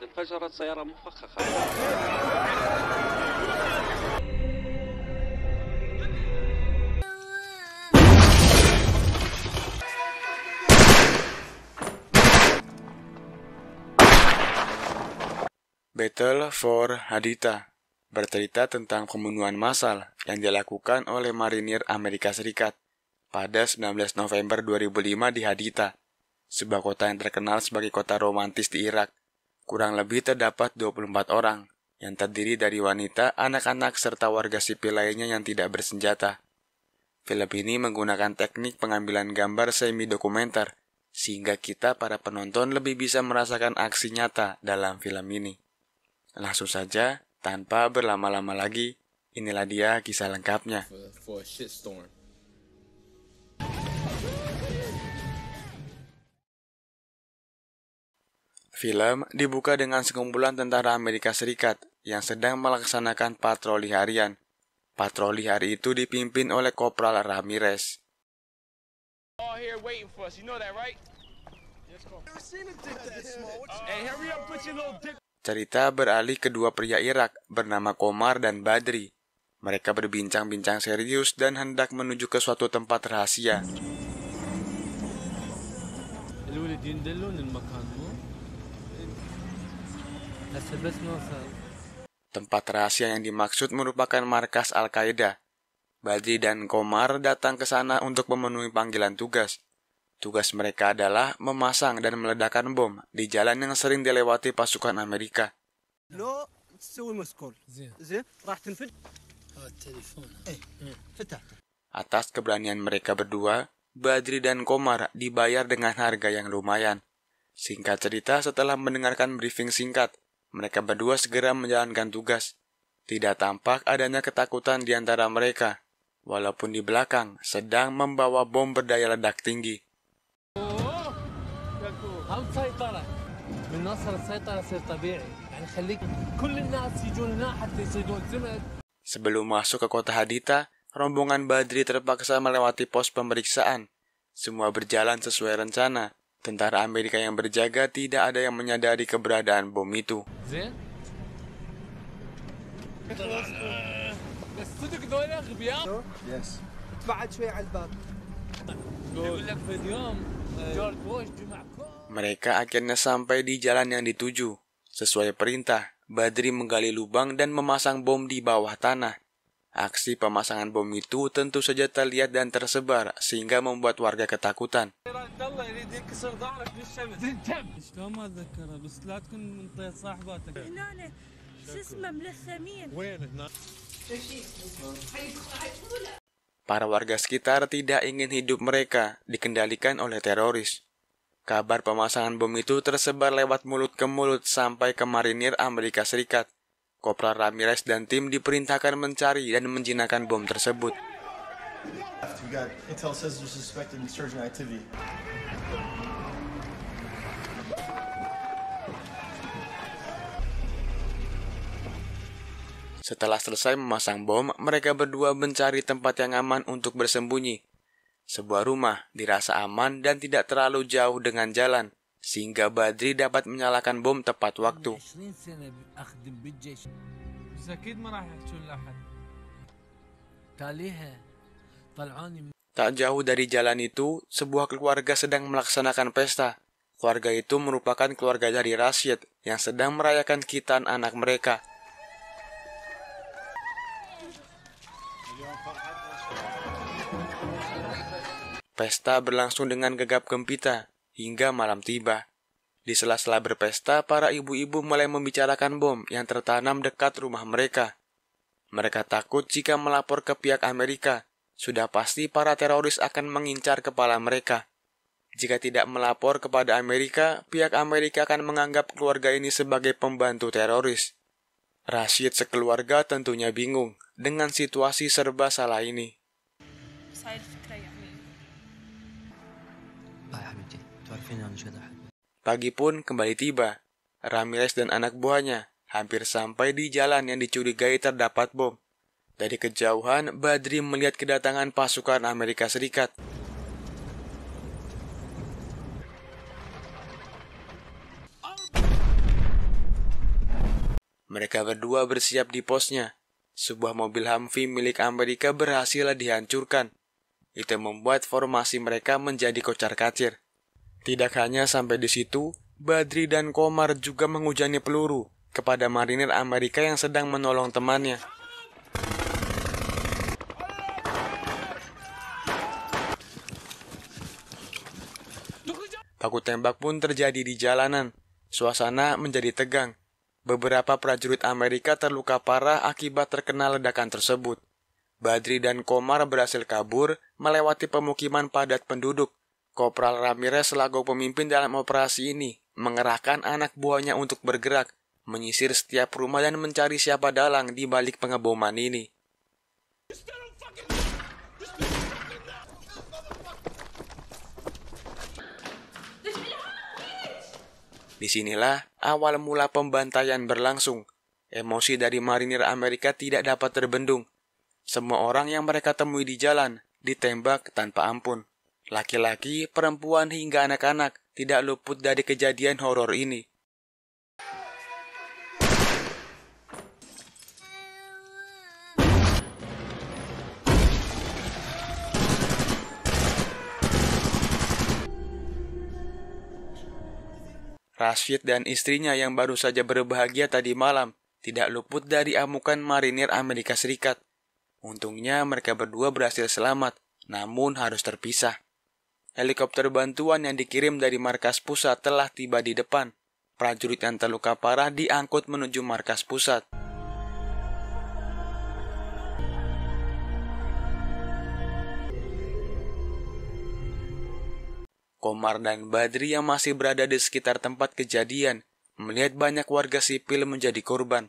انفجرت سيارة مفخخة. Battle for Haditha bercerita tentang pembunuhan massal yang dilakukan oleh marinir Amerika Serikat pada 19 November 2005 di Haditha, sebuah kota yang terkenal sebagai kota romantis di Irak. Kurang lebih terdapat 24 orang yang terdiri dari wanita, anak-anak, serta warga sipil lainnya yang tidak bersenjata. Film ini menggunakan teknik pengambilan gambar semi-dokumenter, sehingga kita para penonton lebih bisa merasakan aksi nyata dalam film ini. Langsung saja, tanpa berlama-lama lagi, inilah dia kisah lengkapnya. Film dibuka dengan sekumpulan tentara Amerika Serikat yang sedang melaksanakan patroli harian. Patroli hari itu dipimpin oleh Kopral Ramirez. Cerita beralih kedua pria Irak bernama Komar dan Badri. Mereka berbincang-bincang serius dan hendak menuju ke suatu tempat rahasia. Tempat rahasia yang dimaksud merupakan markas Al-Qaeda. Badri dan Komar datang ke sana untuk memenuhi panggilan tugas. Tugas mereka adalah memasang dan meledakkan bom di jalan yang sering dilewati pasukan Amerika. Atas keberanian mereka berdua, Badri dan Komar dibayar dengan harga yang lumayan. Singkat cerita, setelah mendengarkan briefing singkat, mereka berdua segera menjalankan tugas. Tidak tampak adanya ketakutan di antara mereka, walaupun di belakang sedang membawa bom berdaya ledak tinggi. Sebelum masuk ke kota Haditha, rombongan Badri terpaksa melewati pos pemeriksaan. Semua berjalan sesuai rencana. Tentara Amerika yang berjaga tidak ada yang menyadari keberadaan bom itu. Mereka akhirnya sampai di jalan yang dituju. Sesuai perintah, Badri menggali lubang dan memasang bom di bawah tanah. Aksi pemasangan bom itu tentu saja terlihat dan tersebar sehingga membuat warga ketakutan. Para warga sekitar tidak ingin hidup mereka dikendalikan oleh teroris. Kabar pemasangan bom itu tersebar lewat mulut ke mulut sampai ke marinir Amerika Serikat. Kopral Ramirez dan tim diperintahkan mencari dan menjinakkan bom tersebut. Setelah selesai memasang bom, mereka berdua mencari tempat yang aman untuk bersembunyi. Sebuah rumah dirasa aman dan tidak terlalu jauh dengan jalan, sehingga Badri dapat menyalakan bom tepat waktu. Tak jauh dari jalan itu, sebuah keluarga sedang melaksanakan pesta. Keluarga itu merupakan keluarga dari Rashid yang sedang merayakan khitan anak mereka. Pesta berlangsung dengan gegap gempita hingga malam tiba. Di sela-sela berpesta, para ibu-ibu mulai membicarakan bom yang tertanam dekat rumah mereka. Mereka takut jika melapor ke pihak Amerika, sudah pasti para teroris akan mengincar kepala mereka. Jika tidak melapor kepada Amerika, pihak Amerika akan menganggap keluarga ini sebagai pembantu teroris. Rashid sekeluarga tentunya bingung dengan situasi serba salah ini. Pagi pun kembali tiba. Ramirez dan anak buahnya hampir sampai di jalan yang dicurigai terdapat bom. Dari kejauhan, Badri melihat kedatangan pasukan Amerika Serikat. Mereka berdua bersiap di posnya. Sebuah mobil Humvee milik Amerika berhasil dihancurkan. Itu membuat formasi mereka menjadi kocar-kacir. Tidak hanya sampai di situ, Badri dan Komar juga menghujani peluru kepada marinir Amerika yang sedang menolong temannya. Baku tembak pun terjadi di jalanan. Suasana menjadi tegang. Beberapa prajurit Amerika terluka parah akibat terkena ledakan tersebut. Badri dan Komar berhasil kabur melewati pemukiman padat penduduk. Kopral Ramirez selaku pemimpin dalam operasi ini mengerahkan anak buahnya untuk bergerak, menyisir setiap rumah dan mencari siapa dalang di balik pengeboman ini. Disinilah awal mula pembantaian berlangsung. Emosi dari marinir Amerika tidak dapat terbendung. Semua orang yang mereka temui di jalan ditembak tanpa ampun. Laki-laki, perempuan hingga anak-anak tidak luput dari kejadian horor ini. Rashid dan istrinya yang baru saja berbahagia tadi malam tidak luput dari amukan marinir Amerika Serikat. Untungnya mereka berdua berhasil selamat, namun harus terpisah. Helikopter bantuan yang dikirim dari markas pusat telah tiba di depan. Prajurit yang terluka parah diangkut menuju markas pusat. Komar dan Badri yang masih berada di sekitar tempat kejadian melihat banyak warga sipil menjadi korban.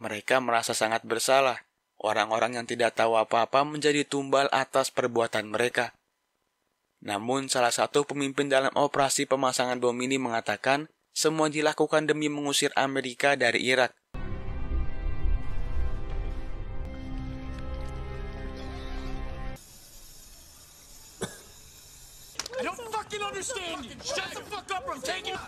Mereka merasa sangat bersalah. Orang-orang yang tidak tahu apa-apa menjadi tumbal atas perbuatan mereka. Namun salah satu pemimpin dalam operasi pemasangan bom ini mengatakan semua dilakukan demi mengusir Amerika dari Irak. I don't fucking understand you. Shut the fuck up or I'm taking it.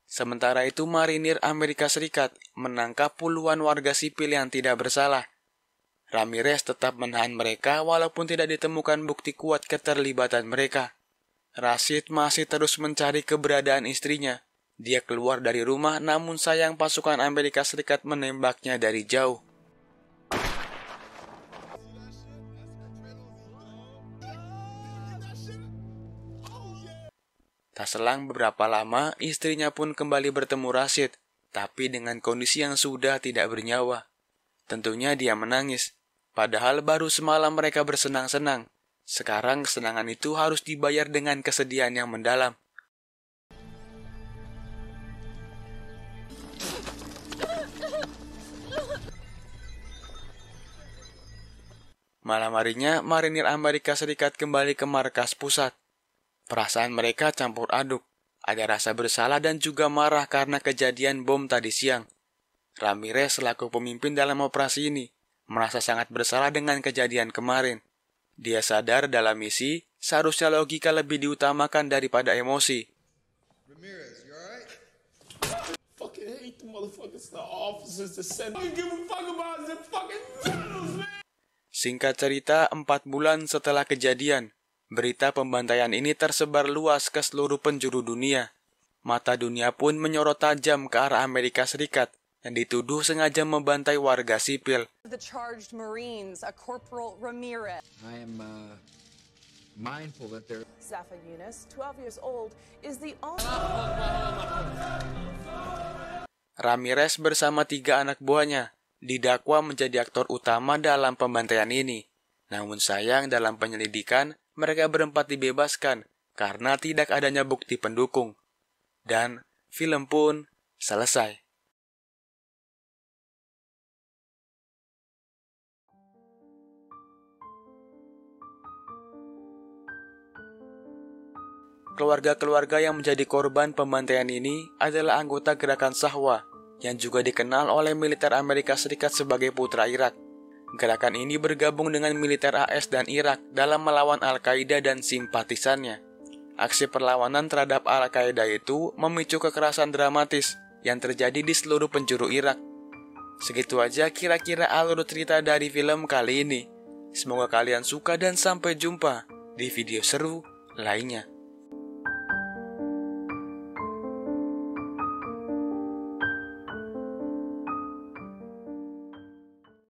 Sementara itu marinir Amerika Serikat menangkap puluhan warga sipil yang tidak bersalah. Ramirez tetap menahan mereka walaupun tidak ditemukan bukti kuat keterlibatan mereka. Rashid masih terus mencari keberadaan istrinya. Dia keluar dari rumah namun sayang pasukan Amerika Serikat menembaknya dari jauh. Tak selang beberapa lama, istrinya pun kembali bertemu Rashid, tapi dengan kondisi yang sudah tidak bernyawa. Tentunya dia menangis, padahal baru semalam mereka bersenang-senang. Sekarang kesenangan itu harus dibayar dengan kesedihan yang mendalam. Malam harinya, marinir Amerika Serikat kembali ke markas pusat. Perasaan mereka campur aduk. Ada rasa bersalah dan juga marah karena kejadian bom tadi siang. Ramirez selaku pemimpin dalam operasi ini merasa sangat bersalah dengan kejadian kemarin. Dia sadar dalam misi seharusnya logika lebih diutamakan daripada emosi. Ramirez, you alright? Fucking hate the motherfuckers, the officers, the Senate. I don't give a fuck about the fucking generals, man. Singkat cerita, 4 bulan setelah kejadian, berita pembantaian ini tersebar luas ke seluruh penjuru dunia. Mata dunia pun menyorot tajam ke arah Amerika Serikat yang dituduh sengaja membantai warga sipil. The charged Marines, a Corporal Ramirez. I am mindful that there. Zafa Yunus, 12 years old, is the only... Ramirez bersama 3 anak buahnya didakwa menjadi aktor utama dalam pembantaian ini. Namun sayang dalam penyelidikan, mereka berempat dibebaskan karena tidak adanya bukti pendukung. Dan film pun selesai. Keluarga-keluarga yang menjadi korban pembantaian ini adalah anggota gerakan Sahwa yang juga dikenal oleh militer Amerika Serikat sebagai Putra Irak. Gerakan ini bergabung dengan militer AS dan Irak dalam melawan Al-Qaeda dan simpatisannya. Aksi perlawanan terhadap Al-Qaeda itu memicu kekerasan dramatis. yang terjadi di seluruh penjuru Irak. Segitu aja kira-kira alur cerita dari film kali ini. Semoga kalian suka dan sampai jumpa di video seru lainnya.